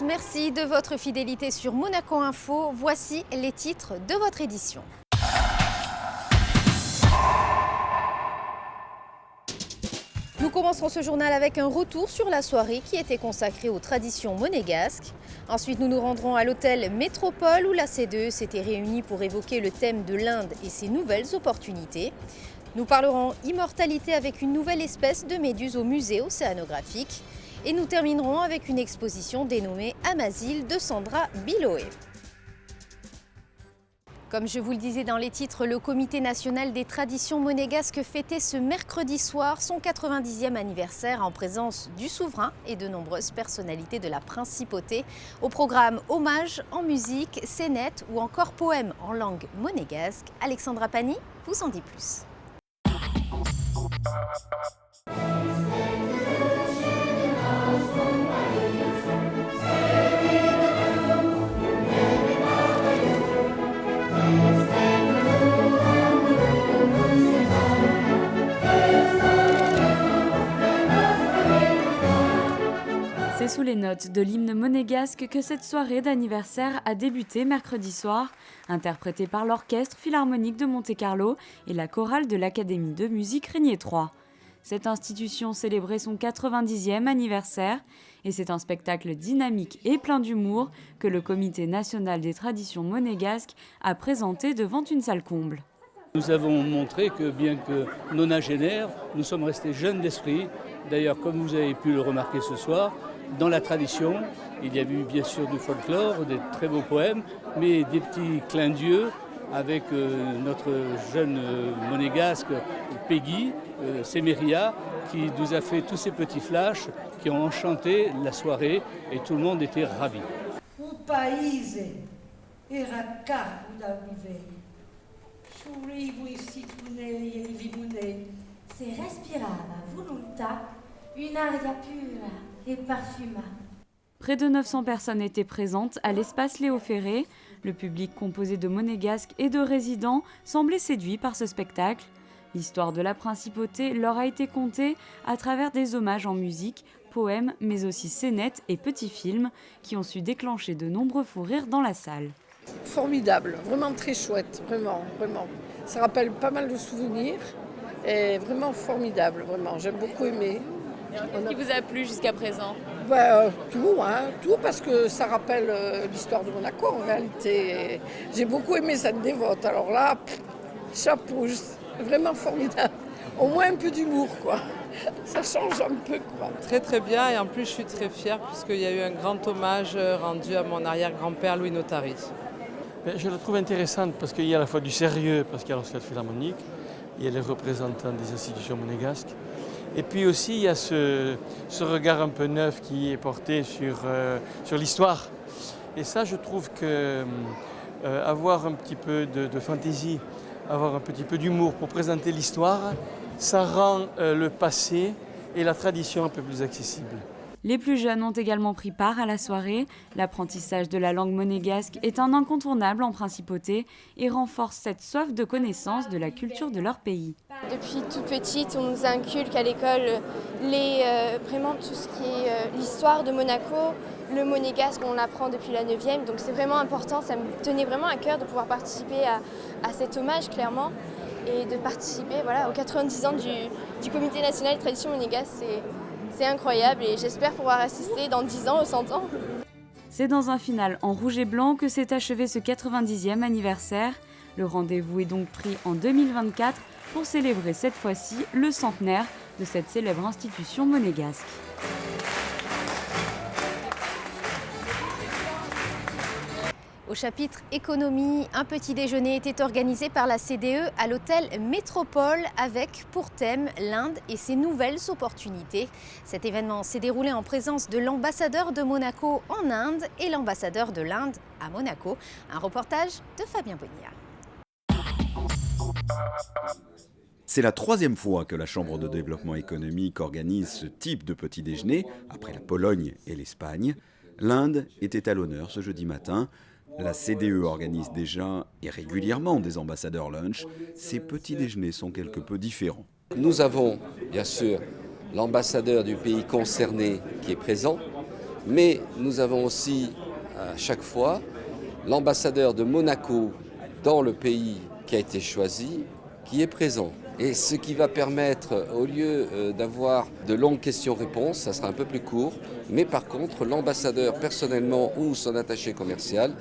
tous, merci de votre fidélité sur Monaco Info. Voici les titres de votre édition. Nous commencerons ce journal avec un retour sur la soirée qui était consacrée aux traditions monégasques. Ensuite, nous nous rendrons à l'hôtel Métropole où la CDE s'était réunie pour évoquer le thème de l'Inde et ses nouvelles opportunités. Nous parlerons immortalité avec une nouvelle espèce de méduse au musée océanographique. Et nous terminerons avec une exposition dénommée Amazil de Sandra Biloé. Comme je vous le disais dans les titres, le Comité national des traditions monégasques fêtait ce mercredi soir son 90e anniversaire en présence du souverain et de nombreuses personnalités de la principauté. Au programme hommage en musique, scénettes ou encore poèmes en langue monégasque. Alexandra Pani vous en dit plus. C'est sous les notes de l'hymne monégasque que cette soirée d'anniversaire a débuté mercredi soir, interprétée par l'Orchestre Philharmonique de Monte-Carlo et la chorale de l'Académie de musique Régnier III. Cette institution célébrait son 90e anniversaire et c'est un spectacle dynamique et plein d'humour que le Comité national des traditions monégasques a présenté devant une salle comble. Nous avons montré que bien que nonagénaires, nous sommes restés jeunes d'esprit. D'ailleurs, comme vous avez pu le remarquer ce soir, dans la tradition, il y a eu bien sûr du folklore, des très beaux poèmes, mais des petits clins d'yeux avec notre jeune monégasque Peggy Semeria, qui nous a fait tous ces petits flashs qui ont enchanté la soirée et tout le monde était ravi. O paese era cargo da oliveira, chorivo e citrunei e limonei. Se respirava volunta un'aria pura et parfuma. Près de 900 personnes étaient présentes à l'espace Léo Ferré. Le public composé de monégasques et de résidents semblait séduit par ce spectacle. L'histoire de la principauté leur a été contée à travers des hommages en musique, poèmes, mais aussi scénettes et petits films qui ont su déclencher de nombreux fous rires dans la salle. Formidable, vraiment très chouette, vraiment. Ça rappelle pas mal de souvenirs et vraiment formidable, vraiment. J'ai beaucoup aimé. Qu'est-ce qui vous a plu jusqu'à présent ? Tout parce que ça rappelle l'histoire de Monaco en réalité. Et j'ai beaucoup aimé cette dévote, alors là, chapeau, vraiment formidable. Au moins un peu d'humour, quoi. Ça change un peu, quoi. Très très bien et en plus je suis très fière puisqu'il y a eu un grand hommage rendu à mon arrière-grand-père Louis Notari. Je la trouve intéressante parce qu'il y a à la fois du sérieux, parce qu'il y a l'Orchestre Philharmonique, il y a les représentants des institutions monégasques. Et puis aussi, il y a ce regard un peu neuf qui est porté sur l'histoire. Et ça, je trouve que avoir un petit peu de fantaisie, avoir un petit peu d'humour pour présenter l'histoire, ça rend le passé et la tradition un peu plus accessible. Les plus jeunes ont également pris part à la soirée. L'apprentissage de la langue monégasque est un incontournable en principauté et renforce cette soif de connaissance de la culture de leur pays. Depuis toute petite, on nous inculque à l'école vraiment tout ce qui est l'histoire de Monaco. Le monégasque, on l'apprend depuis la 9e, donc c'est vraiment important. Ça me tenait vraiment à cœur de pouvoir participer à cet hommage, clairement, et de participer aux 90 ans du Comité national des traditions monégasques. C'est incroyable et j'espère pouvoir assister dans 10 ans aux 100 ans. C'est dans un final en rouge et blanc que s'est achevé ce 90e anniversaire. Le rendez-vous est donc pris en 2024 pour célébrer cette fois-ci le centenaire de cette célèbre institution monégasque. Au chapitre économie, un petit déjeuner était organisé par la CDE à l'hôtel Métropole avec pour thème l'Inde et ses nouvelles opportunités. Cet événement s'est déroulé en présence de l'ambassadeur de Monaco en Inde et l'ambassadeur de l'Inde à Monaco. Un reportage de Fabien Bonilla. C'est la 3e fois que la Chambre de développement économique organise ce type de petit déjeuner, après la Pologne et l'Espagne. L'Inde était à l'honneur ce jeudi matin. La CDE organise déjà et régulièrement des ambassadeurs lunch. Ces petits déjeuners sont quelque peu différents. Nous avons bien sûr l'ambassadeur du pays concerné qui est présent, Mais nous avons aussi à chaque fois l'ambassadeur de Monaco dans le pays qui a été choisi, qui est présent. Et ce qui va permettre, au lieu d'avoir de longues questions-réponses, ça sera un peu plus court, mais par contre, l'ambassadeur personnellement ou son attaché commercial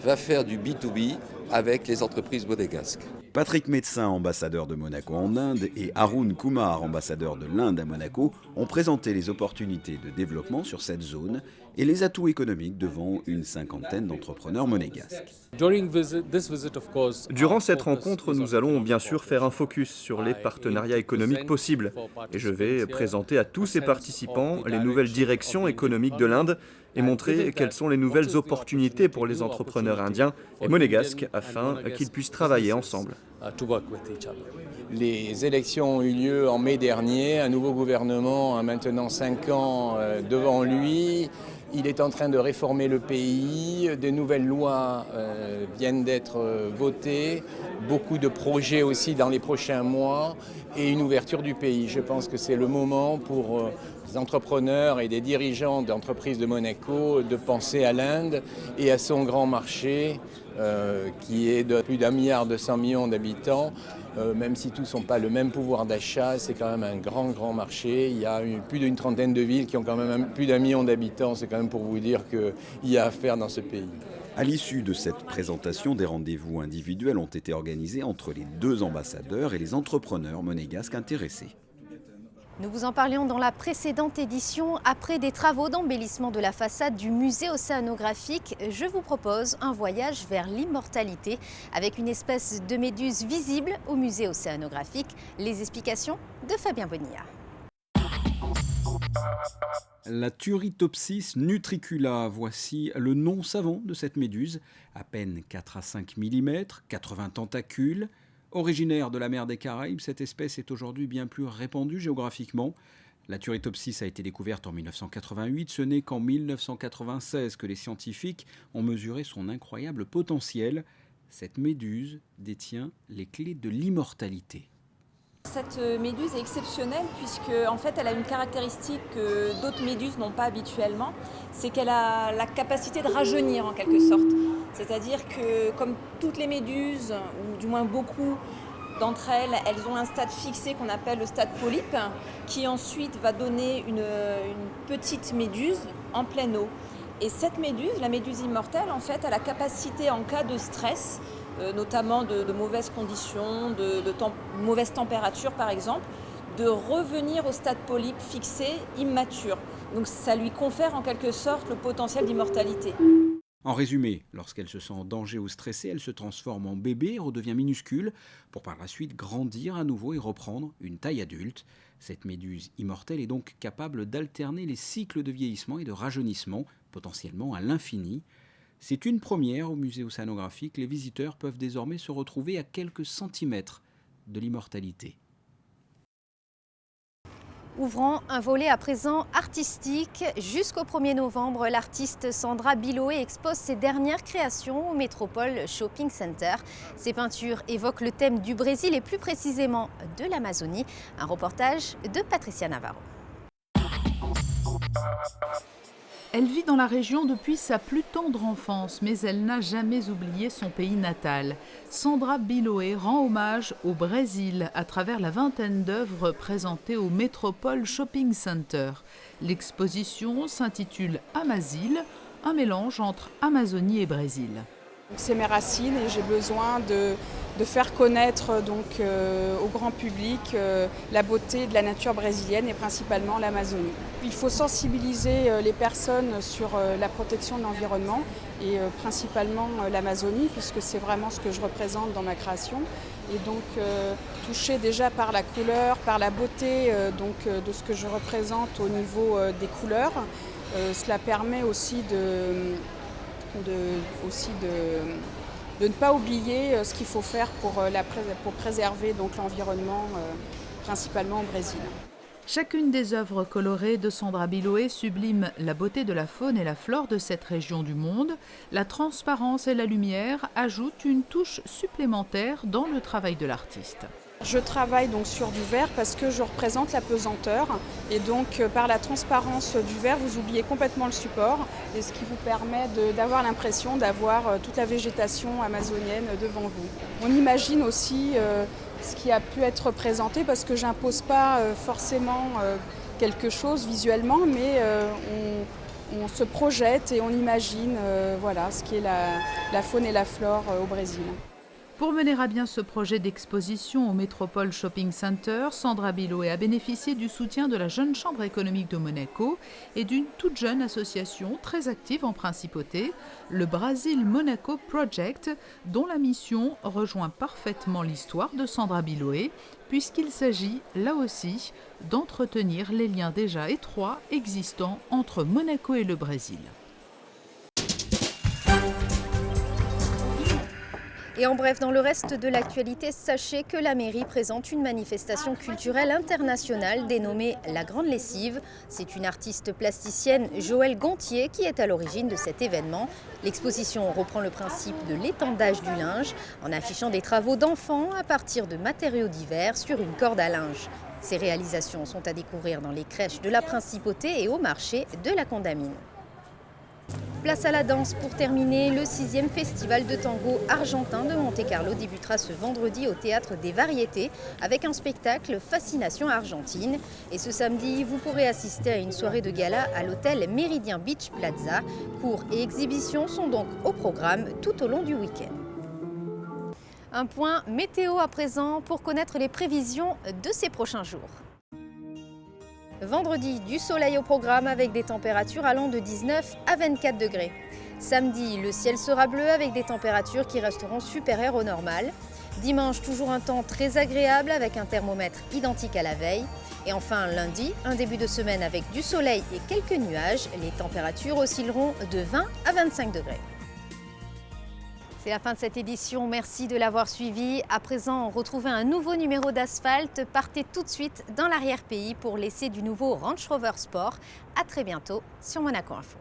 va faire du B2B avec les entreprises monégasques. Patrick Médecin, ambassadeur de Monaco en Inde, et Arun Kumar, ambassadeur de l'Inde à Monaco, ont présenté les opportunités de développement sur cette zone et les atouts économiques devant une cinquantaine d'entrepreneurs monégasques. Durant cette rencontre, nous allons bien sûr faire un focus sur les partenariats économiques possibles. Et je vais présenter à tous ces participants les nouvelles directions économiques de l'Inde et montrer quelles sont les nouvelles opportunités pour les entrepreneurs indiens et monégasques afin qu'ils puissent travailler ensemble. Les élections ont eu lieu en mai dernier. Un nouveau gouvernement a maintenant 5 ans devant lui. Il est en train de réformer le pays. De nouvelles lois viennent d'être votées. Beaucoup de projets aussi dans les prochains mois et une ouverture du pays. Je pense que c'est le moment pour des entrepreneurs et des dirigeants d'entreprises de Monaco de penser à l'Inde et à son grand marché qui est de plus d'1,2 milliard d'habitants. Même si tous n'ont pas le même pouvoir d'achat, c'est quand même un grand marché. Il y a plus d'une trentaine de villes qui ont quand même plus d'1 million d'habitants. C'est quand même pour vous dire qu'il y a à faire dans ce pays. À l'issue de cette présentation, des rendez-vous individuels ont été organisés entre les deux ambassadeurs et les entrepreneurs monégasques intéressés. Nous vous en parlions dans la précédente édition. Après des travaux d'embellissement de la façade du musée océanographique, je vous propose un voyage vers l'immortalité avec une espèce de méduse visible au musée océanographique. Les explications de Fabien Bonilla. La Turritopsis nutricula, voici le nom savant de cette méduse. À peine 4 à 5 mm, 80 tentacules. Originaire de la mer des Caraïbes, cette espèce est aujourd'hui bien plus répandue géographiquement. La Turritopsis a été découverte en 1988, ce n'est qu'en 1996 que les scientifiques ont mesuré son incroyable potentiel. Cette méduse détient les clés de l'immortalité. Cette méduse est exceptionnelle puisque en fait, elle a une caractéristique que d'autres méduses n'ont pas habituellement, c'est qu'elle a la capacité de rajeunir en quelque sorte. C'est-à-dire que comme toutes les méduses, ou du moins beaucoup d'entre elles, elles ont un stade fixé qu'on appelle le stade polype, qui ensuite va donner une petite méduse en pleine eau. Et cette méduse, la méduse immortelle, en fait, a la capacité en cas de stress, notamment de mauvaises conditions, de mauvaise température par exemple, de revenir au stade polype fixé immature. Donc ça lui confère en quelque sorte le potentiel d'immortalité. En résumé, lorsqu'elle se sent en danger ou stressée, elle se transforme en bébé, redevient minuscule, pour par la suite grandir à nouveau et reprendre une taille adulte. Cette méduse immortelle est donc capable d'alterner les cycles de vieillissement et de rajeunissement, potentiellement à l'infini. C'est une première au musée océanographique. Les visiteurs peuvent désormais se retrouver à quelques centimètres de l'immortalité. Ouvrant un volet à présent artistique, jusqu'au 1er novembre, l'artiste Sandra Biloé expose ses dernières créations au Métropole Shopping Center. Ses peintures évoquent le thème du Brésil et plus précisément de l'Amazonie. Un reportage de Patricia Navarro. Elle vit dans la région depuis sa plus tendre enfance, mais elle n'a jamais oublié son pays natal. Sandra Biloé rend hommage au Brésil à travers la vingtaine d'œuvres présentées au Métropole Shopping Center. L'exposition s'intitule Amazil, un mélange entre Amazonie et Brésil. C'est mes racines et j'ai besoin de faire connaître donc, au grand public la beauté de la nature brésilienne et principalement l'Amazonie. Il faut sensibiliser les personnes sur la protection de l'environnement et principalement l'Amazonie puisque c'est vraiment ce que je représente dans ma création. Et donc toucher déjà par la couleur, par la beauté de ce que je représente au niveau des couleurs, cela permet aussi de ne pas oublier ce qu'il faut faire pour préserver donc, l'environnement, principalement au Brésil. Chacune des œuvres colorées de Sandra Biloé sublime la beauté de la faune et la flore de cette région du monde. La transparence et la lumière ajoutent une touche supplémentaire dans le travail de l'artiste. Je travaille donc sur du verre parce que je représente la pesanteur et donc par la transparence du verre vous oubliez complètement le support et ce qui vous permet d'avoir l'impression d'avoir toute la végétation amazonienne devant vous. On imagine aussi ce qui a pu être représenté parce que j'impose pas forcément quelque chose visuellement mais on se projette et on imagine voilà, ce qui est la faune et la flore au Brésil. Pour mener à bien ce projet d'exposition au Métropole Shopping Center, Sandra Biloé a bénéficié du soutien de la Jeune Chambre économique de Monaco et d'une toute jeune association très active en principauté, le Brazil Monaco Project, dont la mission rejoint parfaitement l'histoire de Sandra Biloé, puisqu'il s'agit, là aussi, d'entretenir les liens déjà étroits existants entre Monaco et le Brésil. Et en bref, dans le reste de l'actualité, sachez que la mairie présente une manifestation culturelle internationale dénommée La Grande Lessive. C'est une artiste plasticienne, Joëlle Gontier, qui est à l'origine de cet événement. L'exposition reprend le principe de l'étendage du linge en affichant des travaux d'enfants à partir de matériaux divers sur une corde à linge. Ces réalisations sont à découvrir dans les crèches de la Principauté et au marché de la Condamine. Place à la danse pour terminer, le 6e festival de tango argentin de Monte-Carlo débutera ce vendredi au Théâtre des Variétés avec un spectacle Fascination Argentine. Et ce samedi, vous pourrez assister à une soirée de gala à l'hôtel Méridien Beach Plaza. Cours et exhibitions sont donc au programme tout au long du week-end. Un point météo à présent pour connaître les prévisions de ces prochains jours. Vendredi, du soleil au programme avec des températures allant de 19 à 24 degrés. Samedi, le ciel sera bleu avec des températures qui resteront supérieures au normal. Dimanche, toujours un temps très agréable avec un thermomètre identique à la veille. Et enfin, lundi, un début de semaine avec du soleil et quelques nuages. Les températures oscilleront de 20 à 25 degrés. C'est la fin de cette édition, merci de l'avoir suivi. À présent, retrouvez un nouveau numéro d'Asphalte. Partez tout de suite dans l'arrière-pays pour l'essai du nouveau Range Rover Sport. À très bientôt sur Monaco Info.